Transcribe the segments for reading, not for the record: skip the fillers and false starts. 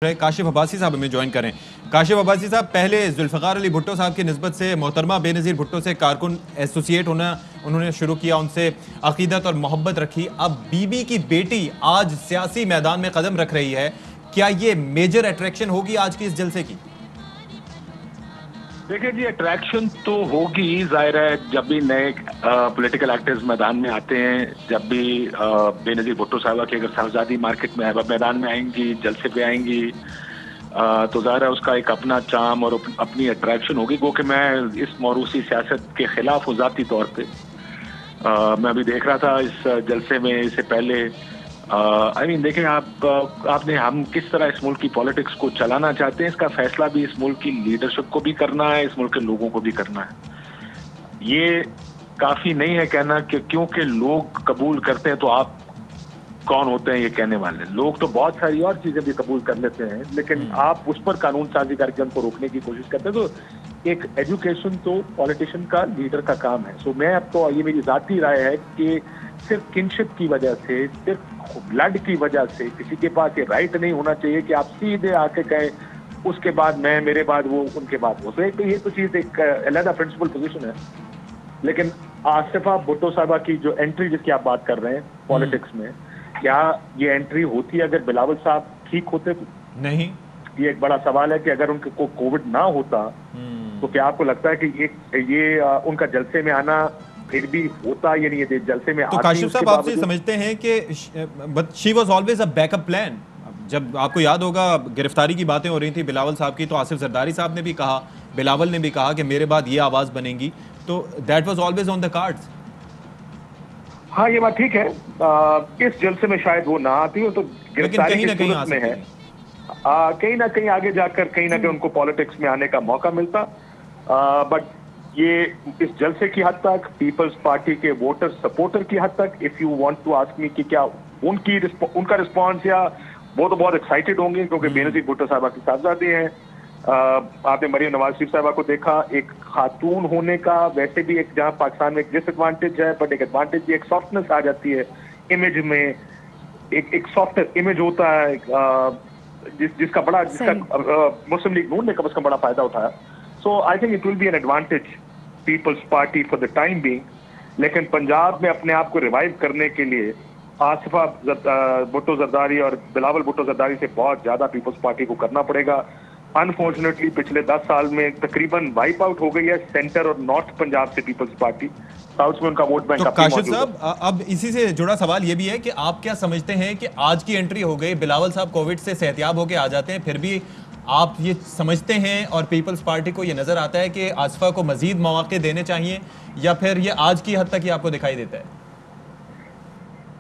काशिफ अब्बासी साहब हमें ज्वाइन करें। काशिफ अब्बासी साहब, पहले जुल्फ़िकार अली भुट्टो साहब की निस्बत से मोहतरमा बेनज़ीर भुट्टो से कारकुन एसोसिएट होना उन्होंने शुरू किया, उनसे अकीदत और मोहब्बत रखी। अब बीबी की बेटी आज सियासी मैदान में कदम रख रही है, क्या ये मेजर अट्रैक्शन होगी आज की इस जलसे की? देखिए जी, अट्रैक्शन तो होगी, जाहिर है। जब भी नए पॉलिटिकल एक्टर्स मैदान में आते हैं, जब भी बेनज़ीर भुट्टो साहबा की अगर साहबजादी मार्केट में मैदान में आएंगी, जलसे पे आएंगी, तो जाहिर है उसका एक अपना चार्म और अपनी अट्रैक्शन होगी। गो कि मैं इस मौरूसी सियासत के खिलाफ हूँ ज़ाती तौर पे। मैं अभी देख रहा था इस जलसे में, इससे पहले देखें आपने हम किस तरह इस मुल्क की पॉलिटिक्स को चलाना चाहते हैं, इसका फैसला भी इस मुल्क की लीडरशिप को भी करना है, इस मुल्क के लोगों को भी करना है। ये काफी नहीं है कहना कि क्योंकि लोग कबूल करते हैं तो आप कौन होते हैं ये कहने वाले। लोग तो बहुत सारी और चीजें भी कबूल कर लेते हैं, लेकिन आप उस पर कानून साजी करके उनको रोकने की कोशिश करते हैं। तो एक एजुकेशन तो पॉलिटिशियन का, लीडर का काम है। सो मैं अब तो, ये मेरी जाती राय है कि सिर्फ किनशिप की वजह से, सिर्फ ब्लड की वजह से किसी के पास ये राइट नहीं होना चाहिए कि आप सीधे आके कहें उसके बाद मैं, मेरे बाद वो, उनके बाद वो। तो ये तो चीज एक अलग प्रिंसिपल पोजीशन है। लेकिन आसिफा भुट्टो साहबा की जो एंट्री जिसकी आप बात कर रहे हैं पॉलिटिक्स में, क्या ये एंट्री होती अगर बिलावल साहब ठीक होते तो? नहीं। ये एक बड़ा सवाल है कि अगर उनको कोविड ना होता तो क्या आपको लगता है कि ये उनका जलसे में आना फिर भी होता, यानी ये जलसे में तो काशिफ साहब, आप समझते हैं कि she was always a backup plan? जब आपको याद होगा गिरफ्तारी की बातें हो रही थी बिलावल साहब की, तो आसिफ जरदारी साहब ने भी कहा, बिलावल ने भी कहा कि मेरे बाद ये आवाज बनेगी, तो that was always on the cards. हाँ, ये बात ठीक है। इस जलसे में शायद वो ना आती हो तो गिरफ्तारी की सूरत में है, कहीं ना कहीं आगे जाकर कहीं ना कहीं उनको पॉलिटिक्स में आने का मौका मिलता। बट ये इस जलसे की हद तक, पीपल्स पार्टी के वोटर सपोर्टर की हद तक, if you want to ask me कि क्या उनका रिस्पॉन्स, या वो तो बहुत एक्साइटेड होंगे क्योंकि बेनज़ीर भुट्टो साहबा की साहबजादी हैं। आपने मरियम नवाज शरीफ साहबा को देखा, एक खातून होने का वैसे भी एक, जहां पाकिस्तान में एक डिसएडवांटेज है, बट एक एडवांटेज भी, एक सॉफ्टनेस आ जाती है इमेज में, एक सॉफ्ट इमेज होता है, जिसका मुस्लिम लीग नून ने कब उसका बड़ा फायदा उठाया। So I think it will be an advantage Peoples Party for the time being. लेकिन पंजाब में अपने आप को रिवाइव करने के लिए आसिफा भुट्टो जरदारी और बिलावल भुट्टो जरदारी से बहुत ज्यादा पीपल्स पार्टी को करना पड़ेगा। अनफॉर्चुनेटली पिछले 10 साल में तकरीबन वाइप आउट हो गई है सेंटर और नॉर्थ पंजाब से पीपल्स पार्टी। साउथ में उनका वोट बैंक। तो काशिफ साहब, अब इसी से जुड़ा सवाल ये भी है कि आप क्या समझते हैं कि आज की एंट्री हो गई, बिलावल साहब कोविड से सेहतियाब होकर आ जाते हैं, फिर भी आप ये समझते हैं और पीपल्स पार्टी को ये नजर आता है कि आसिफा को मजीद मौके देने चाहिए, या फिर ये आज की हद तक ही आपको दिखाई देता है?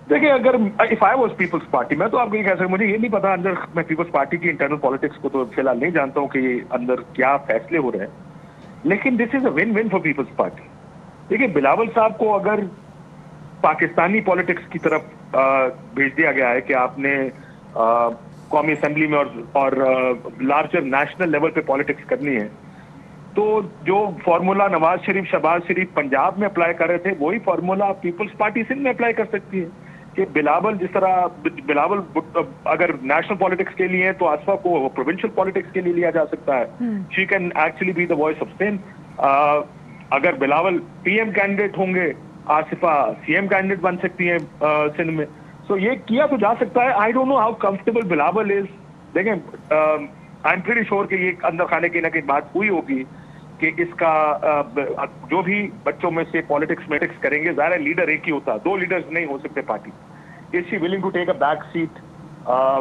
देखिए, अगर if I was People's Party, मैं तो आपको ये कह सकता हूं, मुझे ये नहीं पता अंदर, मैं पीपल्स पार्टी की इंटरनल पॉलिटिक्स को तो फिलहाल नहीं जानता हूं कि ये अंदर क्या फैसले हो रहे हैं, लेकिन this is a win win for People's Party. देखिए, बिलावल साहब को अगर पाकिस्तानी पॉलिटिक्स की तरफ भेज दिया गया है कि आपने कौमी असेंबली में और लार्जर नेशनल लेवल पे पॉलिटिक्स करनी है, तो जो फार्मूला नवाज शरीफ, शहबाज शरीफ पंजाब में अप्लाई कर रहे थे, वही फार्मूला पीपल्स पार्टी सिंध में अप्लाई कर सकती है कि बिलावल, जिस तरह बिलावल अगर नेशनल पॉलिटिक्स के लिए है तो आसिफा को प्रोविंशियल पॉलिटिक्स के लिए लिया जा सकता है। She can actually be the voice of Sindh. अगर बिलावल पीएम कैंडिडेट होंगे, आसिफा सीएम कैंडिडेट बन सकती है सिंध में। सो ये किया तो जा सकता है। आई don't know how comfortable Bilawal is. देखें, आई एम प्रीटी श्योर कि ये अंदर खाने की ना कहीं बात हुई होगी कि इसका जो भी बच्चों में से पॉलिटिक्स में करेंगे, ज़ाहिर है लीडर एक ही होता है, 2 लीडर्स नहीं हो सकते party. Is she willing to take a back seat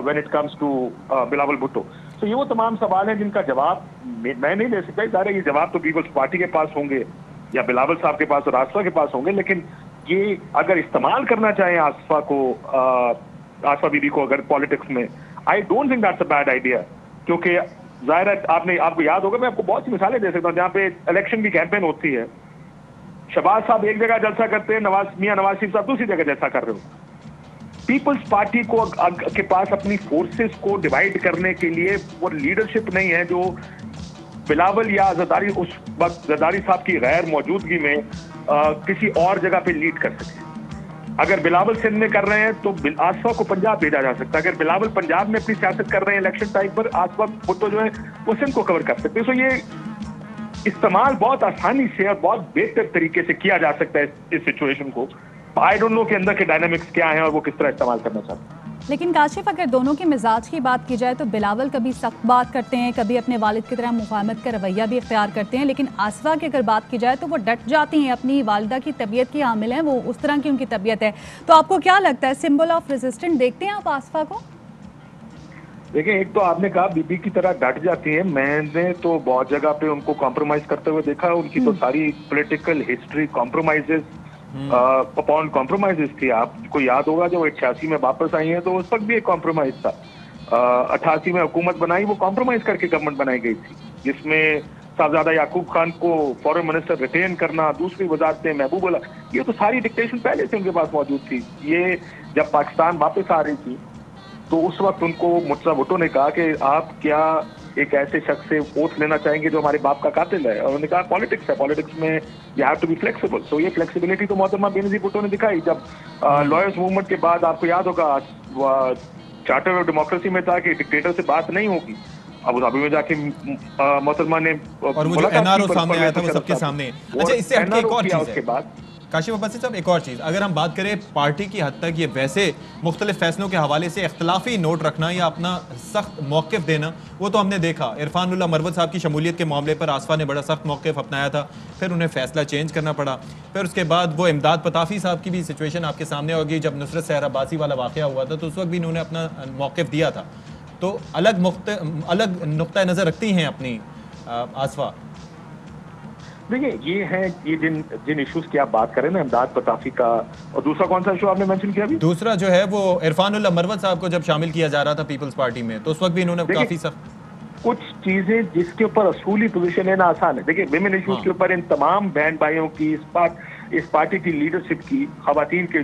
when it comes to Bilawal Bhutto? तो ये वो तमाम सवाल हैं जिनका जवाब मैं नहीं दे सकता। ज़ाहिर है ये जवाब तो पीपल्स पार्टी के पास होंगे या बिलावल साहब के पास और आसिफा के पास होंगे। लेकिन ये अगर इस्तेमाल करना चाहें आसिफा को, आसिफा बीबी को अगर पॉलिटिक्स में, I don't think that's a bad idea. क्योंकि जाहिर है आपको याद होगा, मैं आपको बहुत सी मिसालें दे सकता हूँ जहाँ पे इलेक्शन की कैंपेन होती है, शहबाज साहब एक जगह जलसा करते हैं, मियां नवाज शरीफ साहब दूसरी जगह जलसा कर रहे हो। पीपल्स पार्टी को के पास अपनी फोर्सेस को डिवाइड करने के लिए वो लीडरशिप नहीं है जो बिलावल या जरदारी, उस वक्त जरदारी साहब की गैर मौजूदगी में किसी और जगह पे लीड कर सके। अगर बिलावल सिंध में कर रहे हैं तो आसफा को पंजाब भेजा जा सकता है। अगर बिलावल पंजाब में अपनी सियासत कर रहे हैं इलेक्शन टाइम पर, आसफा भुट्टो जो है वो सिंध को कवर कर सकते हैं। तो ये इस्तेमाल बहुत आसानी से और बहुत बेहतर तरीके से किया जा सकता है इस सिचुएशन को। आई डोंट नो के अंदर के डायनामिक्स क्या हैं और वो किस तरह इस्तेमाल करना चाहते हैं। लेकिन काशिफ, अगर दोनों के मिजाज की बात की जाए तो बिलावल कभी सख्त बात करते हैं, कभी अपने वालिद की तरह मुफाहमत का रवैया भी इख्तियार करते हैं, लेकिन आसफा की अगर बात की जाए तो वो डट जाती हैं, अपनी वालिदा की तबीयत की हामिल हैं, वो उस तरह की उनकी तबीयत है। तो आपको क्या लगता है, सिंबल ऑफ रेजिस्टेंट देखते हैं आप आसफा को? देखिए, एक तो आपने कहा बीबी की तरह डट जाती है, मैंने तो बहुत जगह पे उनको कॉम्प्रोमाइज करते हुए देखा। उनकी तो सारी political history compromises upon compromises थी। आपको याद होगा जब 88 में वापस आई है तो उस वक्त भी एक कॉम्प्रोमाइज था। 88 में हुकूमत बनाई, वो कॉम्प्रोमाइज करके गवर्नमेंट बनाई गई थी, जिसमें साहबजादा याकूब खान को फॉरेन मिनिस्टर रिटेन करना, दूसरी वजारतें महबूबुल्लाह, ये तो सारी डिक्टेशन पहले से उनके पास मौजूद थी। ये जब पाकिस्तान वापस आ रही थी तो उस वक्त उनको मुर्तजा भुट्टो ने कहा कि आप क्या एक ऐसे शख्स से ओथ लेना चाहेंगे जो हमारे बाप का कातिल है? और उन्होंने कहा पॉलिटिक्स है, पॉलिटिक्स में you have to be flexible. तो ये फ्लेक्सिबिलिटी तो मोहतरमा बेनजीर भुट्टो ने दिखाई। जब लॉयर्स मूवमेंट के बाद आपको याद होगा चार्टर ऑफ डेमोक्रेसी में था कि डिक्टेटर से बात नहीं होगी, अबू धाबी में जाके मोहतरमा ने और वो जो एनआरओ सामने आया था वो सबके सामने। अच्छा, इससे हटके एक और चीज है उसके बाद काशिफ अब्बासी साहब, एक और चीज़, अगर हम बात करें पार्टी की हद तक ये वैसे मुख्तलिफ फैसलों के हवाले से इख्तलाफी नोट रखना या अपना सख्त मौक़िफ़ देना, वो तो हमने देखा। इरफानुल्लाह मरवत साहब की शमूलियत के मामले पर आसफा ने बड़ा सख्त मौक़िफ़ अपनाया था, फिर उन्हें फ़ैसला चेंज करना पड़ा। फिर उसके बाद वो इमदाद पताफ़ी साहब की भी सिचुएशन आपके सामने होगी, जब नुसरत सहर अब्बासी वाला वाक़या हुआ था तो उस वक्त भी इन्होंने अपना मौक़िफ़ दिया था। तो अलग नुक्ता नज़र रखती हैं अपनी आसफा। देखिए, ये जिन इश्यूज की आप बात करें ना, इमदाद पताफी का, और दूसरा कौन सा इशू आपने मेंशन किया अभी? दूसरा जो है वो इरफानुल्लाह मरवत साहब को जब शामिल किया जा रहा था पीपल्स पार्टी में, तो उस वक्त भी इन्होंने काफी सख्त कुछ चीजें जिसके ऊपर असूली पोजीशन लेना आसान है। देखिए, विमेन इश्यूज के ऊपर इन तमाम बहन भाइयों की, इस पार्टी की लीडरशिप की खवातीन के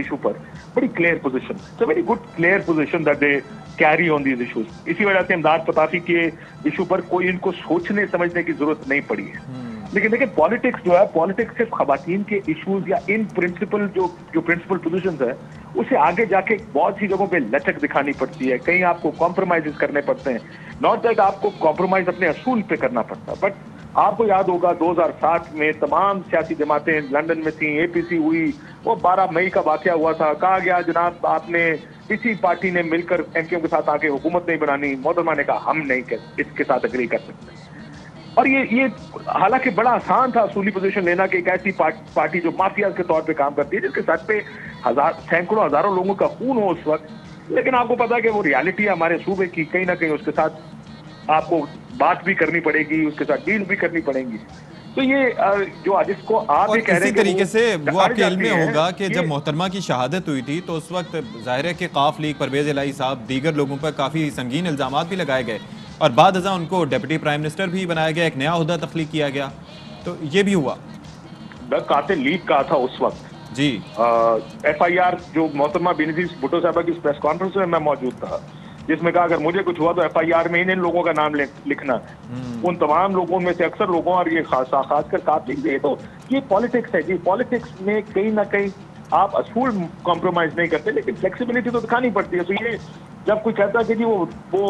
इशू पर बड़ी clear position, it's a very good clear position that they carry on these issues. इसी वजह से इमदाद पताफी के इशू पर कोई इनको सोचने समझने की जरूरत नहीं पड़ी है। लेकिन देखिए, पॉलिटिक्स जो है, पॉलिटिक्स सिर्फ खवातीन के इश्यूज या इन प्रिंसिपल जो प्रिंसिपल पोजीशंस है, उसे आगे जाके बहुत सी जगहों पे लचक दिखानी पड़ती है, कहीं आपको कॉम्प्रोमाइज करने पड़ते हैं। नॉट दैट आपको कॉम्प्रोमाइज अपने असूल पे करना पड़ता है, बट आपको याद होगा 2007 में तमाम सियासी जमातें लंदन में थी, एपीसी हुई, वो 12 मई का वाकया हुआ था, कहा गया जनाब आपने इसी पार्टी ने मिलकर एमकेएम के साथ आके हुकूमत नहीं बनानी। मोहतरमा ने कहा हम नहीं इसके साथ एग्री कर सकते। और ये हालांकि बड़ा आसान था असूली पोजीशन लेना कि एक ऐसी पार्टी जो माफिया के तौर पे काम करती है, जिसके सर पे सैकड़ों हजारों लोगों का खून हो उस वक्त, लेकिन आपको पता है कि वो रियलिटी है हमारे सूबे की, कहीं ना कहीं उसके साथ आपको बात भी करनी पड़ेगी, उसके साथ डील भी करनी पड़ेगी। तो ये जो जिसको आप ये कह रहे हैं, तरीके से वो आपके इल्म में होगा कि जब मोहतरमा की शहादत हुई थी तो उस वक्त जाहिर है कि काफ लीग, परवेज इलाही साहब, दीगर लोगों पर काफ़ी संगीन इल्ज़ामात भी लगाए गए और बाद अज़ा उनको डिप्टी प्राइम मिनिस्टर भी बनाया गया, एक नया ओहदा तख्लीक किया गया, तो ये भी हुआ। कातिल लीग का था उस वक्त जी। FIR जो मोहतरमा बेनजीर भुट्टो साहबा की प्रेस कॉन्फ्रेंस में मैं मौजूद था, जिसमें कहा अगर मुझे कुछ हुआ तो FIR में इन लोगों का नाम लिखना। उन तमाम लोगों में से अक्सर लोगों, और ये खासकर कातिल, तो ये पॉलिटिक्स है जी। पॉलिटिक्स में कहीं ना कहीं आप असूल कॉम्प्रोमाइज नहीं करते, लेकिन फ्लेक्सिबिलिटी तो दिखानी पड़ती है। तो ये जब कोई कहता है कि जी वो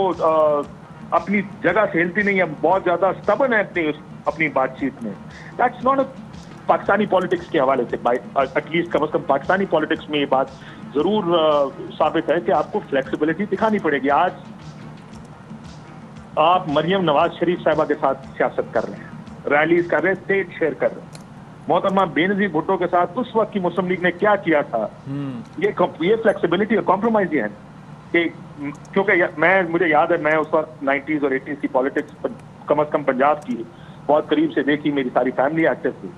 अपनी जगह से हिलती नहीं है, बहुत ज्यादा स्टबर्न है अपनी बातचीत में, दैट्स नॉट पाकिस्तानी पॉलिटिक्स के हवाले से, एटलीस्ट कम से कम पाकिस्तानी पॉलिटिक्स में ये बात जरूर साबित है कि आपको फ्लेक्सिबिलिटी दिखानी पड़ेगी। आज आप मरियम नवाज शरीफ साहिबा के साथ सियासत कर रहे हैं, रैलीज कर रहे हैं, स्टेज शेयर कर रहे हैं। मोहतरमा बेनजीर भुट्टो के साथ उस वक्त की मुस्लिम लीग ने क्या किया था, ये फ्लेक्सिबिलिटी और कॉम्प्रोमाइज है कि, क्योंकि मुझे याद है, मैं उस वक्त 90s और 80s की पॉलिटिक्स कम से कम पंजाब की बहुत करीब से देखी, मेरी सारी फैमिली एक्टिव थी।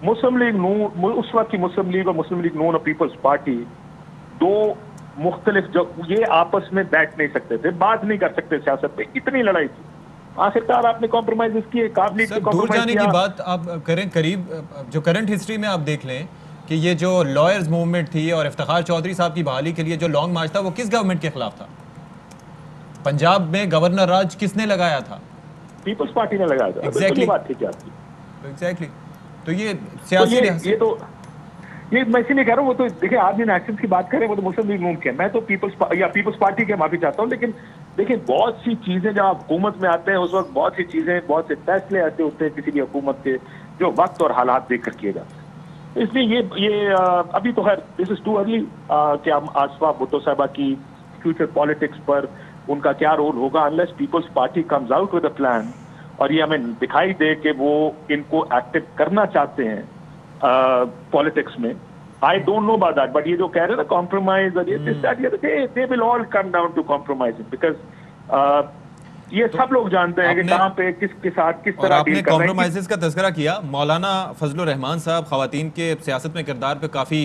मुस्लिम लीग नून, उस वक्त की मुस्लिम लीग और मुस्लिम लीग नून और पीपल्स पार्टी दो मुख्तलिफ, जो ये आपस में बैठ नहीं सकते थे, बात नहीं कर सकते सियासत पे, इतनी लड़ाई थी। आखिरकार आपने कॉम्प्रोमाइज किए, काबिलियत से दूर जाने की बात आप करें, करीब जो करंट हिस्ट्री में आप देख लें कि ये जो लॉयर्स मूवमेंट थी और इफ्तिखार चौधरी साहब की बहाली के लिए जो लॉन्ग मार्च था, वो किस गवर्नमेंट के खिलाफ था? पंजाब में गवर्नर राज किसने लगाया था? पीपल्स पार्टी ने लगाया था। एग्जैक्टली बात ठीक है आपकी, एग्जैक्टली। तो ये सियासी ये मैं इसीलिए कह रहा हूँ, वो तो देखिए आप जिन एक्शन की बात करें वो तो मुस्लिम लीग नून के, मैं तो पीपल्स पार्टी के माफी चाहता हूँ। लेकिन देखिए बहुत सी चीजें जब आप हुकूमत में आते हैं उस वक्त बहुत सी चीजें, बहुत से फैसले ऐसे होते हैं किसी भी हुकूमत के जो वक्त और हालात देखकर किए जाते हैं। इसलिए ये अभी तो खैर दिस इज टू अर्ली कि हम आसफा भुट्टो साहबा की फ्यूचर पॉलिटिक्स पर उनका क्या रोल होगा, unless People's Party comes out with a plan और ये हमें दिखाई दे कि वो इनको एक्टिव करना चाहते हैं पॉलिटिक्स में। I don't know about that, but ये जो कह रहे हैं ना compromise they will all come down to compromising, because ये सब लोग जानते हैं कि कहां पे किसके साथ किस तरह आपने कॉम्प्रोमाइजेस का तज़किरा किया। मौलाना फजलुर रहमान साहब खवातीन के सियासत में किरदार पे काफ़ी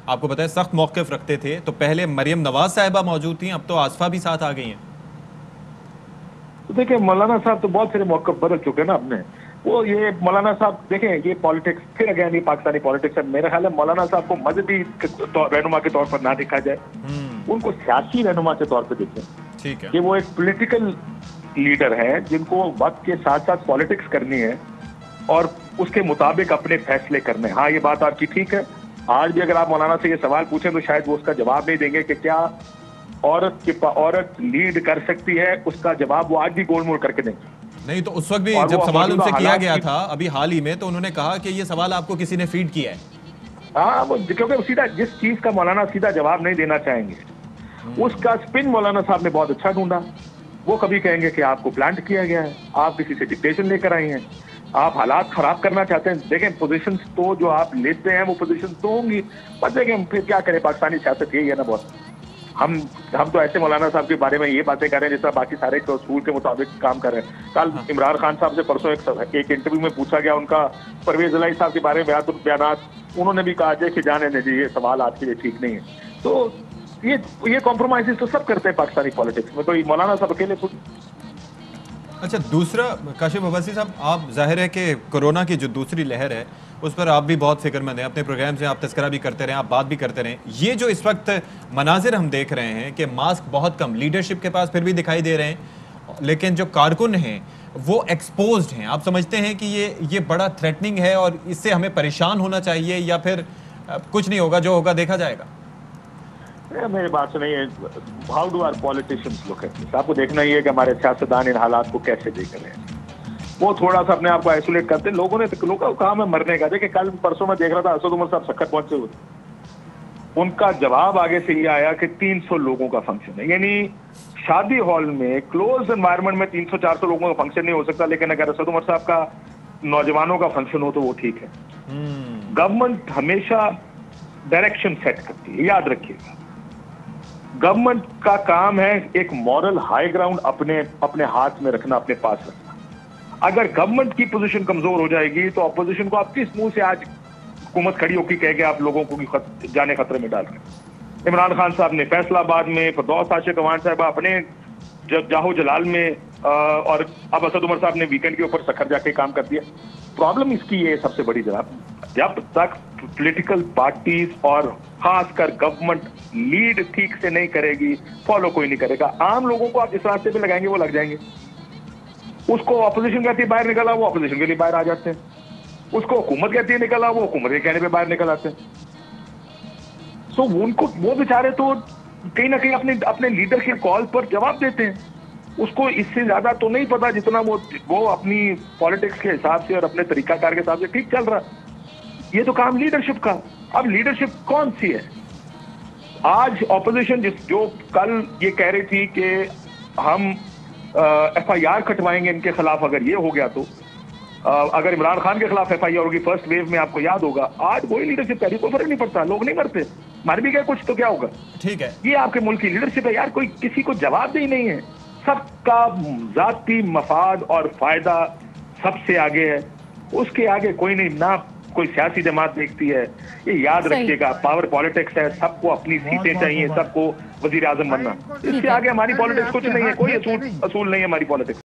आपको पता है सख्त मौक़िफ़ रखते थे। तो पहले मरियम नवाज साहिबा मौजूद थी, अब तो आसफा भी साथ आ गई हैं। तो देखिए मौलाना साहब तो बहुत सारे मौक़िफ़ बदल चुके हैं ना अपने। वो ये मौलाना साहब देखें, ये पॉलिटिक्स फिर अगेन ये पाकिस्तानी पॉलिटिक्स है। मेरा ख्याल है मौलाना साहब को मजहबी रहनुमा के तौर पर ना देखा जाए, उनको सियासी रहनुमा के तौर पर देखें। ठीक है कि वो एक पॉलिटिकल लीडर है जिनको वक्त के साथ साथ पॉलिटिक्स करनी है और उसके मुताबिक अपने फैसले करने। हाँ, ये बात आपकी ठीक है। आज भी अगर आप मौलाना से ये सवाल पूछें तो शायद वो उसका जवाब नहीं देंगे कि क्या औरत लीड कर सकती है, उसका जवाब वो आज भी गोल मोल करके देंगे। नहीं तो उस वक्त भी जब सवाल उनसे किया गया था अभी हाल ही में, तो उन्होंने कहा कि ये सवाल आपको किसी ने फीड किया है। हाँ, वो क्योंकि सीधा जिस चीज का मौलाना सीधा जवाब नहीं देना चाहेंगे उसका स्पिन मौलाना साहब ने बहुत अच्छा ढूंढा। वो कभी कहेंगे कि आपको प्लांट किया गया है, आप किसी से डिक्टेशन लेकर आई हैं, आप हालात खराब करना चाहते हैं। देखें पोजीशंस तो जो आप लेते हैं वो पोजीशंस तो होंगी, पर देखें फिर क्या करें, पाकिस्तानी सियासत यही है ना बहुत। हम तो ऐसे मौलाना साहब के बारे में ये बातें कर रहे हैं जिस तरह बाकी सारे असूल के मुताबिक काम कर रहे हैं। कल इमरान खान साहब से परसों एक इंटरव्यू में पूछा गया उनका परवेज इलाही साहब के बारे में बयानात, उन्होंने भी कहा कि जाने दीजिए ये सवाल आपके लिए ठीक नहीं है। तो ये कॉम्प्रोमाइज तो सब करते हैं पाकिस्तानी पॉलिटिक्स में, कोई मौलाना साहब अकेले खुद। अच्छा, दूसरा काशिफ अब्बासी साहब, आप जाहिर है कि कोरोना की जो दूसरी लहर है उस पर आप भी बहुत फिक्रमंद हैं, अपने प्रोग्राम से आप तस्करा भी करते रहें, आप बात भी करते रहें। ये जो इस वक्त मनाजिर हम देख रहे हैं कि मास्क बहुत कम लीडरशिप के पास फिर भी दिखाई दे रहे हैं, लेकिन जो कारकुन हैं वो एक्सपोज्ड हैं। आप समझते हैं कि ये बड़ा थ्रेटनिंग है और इससे हमें परेशान होना चाहिए, या फिर कुछ नहीं होगा, जो होगा देखा जाएगा? मेरी बात सुनिए, how do our politicians look at this? आपको देखना ही है कि हमारे सियासतदान इन हालात को कैसे देख रहे हैं। वो थोड़ा सा अपने आप को आइसोलेट करते हैं। लोगों का काम है मरने का। देखिए कल परसों मैं देख रहा था असद उमर साहब सक्खर पहुंचे हुए, उनका जवाब आगे से ये आया कि 300 लोगों का फंक्शन है। यानी शादी हॉल में क्लोज एनवायरनमेंट में 300-400 लोगों का फंक्शन नहीं हो सकता, लेकिन अगर असद उमर साहब का नौजवानों का फंक्शन हो तो वो ठीक है। गवर्नमेंट हमेशा डायरेक्शन सेट करती है, याद रखिएगा। गवर्नमेंट का काम है एक मॉरल हाई ग्राउंड अपने हाथ में रखना, अपने पास रखना। अगर गवर्नमेंट की पोजीशन कमजोर हो जाएगी तो अपोजिशन को आप किस मुंह से आज हुकूमत खड़ी होकर कहेंगे आप लोगों को जाने खतरे में डाल रहे हैं। इमरान खान साहब ने फैसलाबाद में, फिरदौस आशिक अवान साहब अपने जाहो जलाल में, और अब असद उमर साहब ने वीकेंड के ऊपर सखर जाके काम कर दिया। प्रॉब्लम इसकी है सबसे बड़ी जनाब, जब तक पॉलिटिकल पार्टीज और खासकर गवर्नमेंट लीड ठीक से नहीं करेगी, फॉलो कोई नहीं करेगा। आम लोगों को आप जिस रास्ते पे लगाएंगे वो लग जाएंगे। उसको अपोजिशन कहती है बाहर निकला, वो अपोजिशन के लिए बाहर आ जाते हैं। उसको हुकूमत कहती है निकला, वो हुकूमत के कहने पे बाहर निकल आते हैं। सो वो बेचारे तो कहीं ना कहीं अपने लीडर के कॉल पर जवाब देते हैं। उसको इससे ज्यादा तो नहीं पता जितना वो अपनी पॉलिटिक्स के हिसाब से और अपने तरीकाकार के हिसाब से ठीक चल रहा। ये तो काम लीडरशिप का। अब लीडरशिप कौन सी है? आज ऑपोजिशन जो कल ये कह रही थी कि हम FIR कटवाएंगे इनके खिलाफ, अगर ये हो गया तो अगर इमरान खान के खिलाफ FIR होगी फर्स्ट वेव में, आपको याद होगा, आज वही लीडरशिप कह रही, कोई फर्क नहीं पड़ता, लोग नहीं मरते, मर भी गए कुछ तो क्या होगा। ठीक है, ये आपके मुल्क की लीडरशिप है यार, कोई किसी को जवाबदेही नहीं है। सबका जाती मफाद और फायदा सबसे आगे है, उसके आगे कोई नहीं, ना कोई सियासी जमात देखती है। ये याद रखिएगा, पावर पॉलिटिक्स है, सबको अपनी सीटें चाहिए, सबको वजीर आजम बनना। इससे आगे हमारी पॉलिटिक्स कुछ नहीं है, कोई असूल नहीं है हमारी पॉलिटिक्स।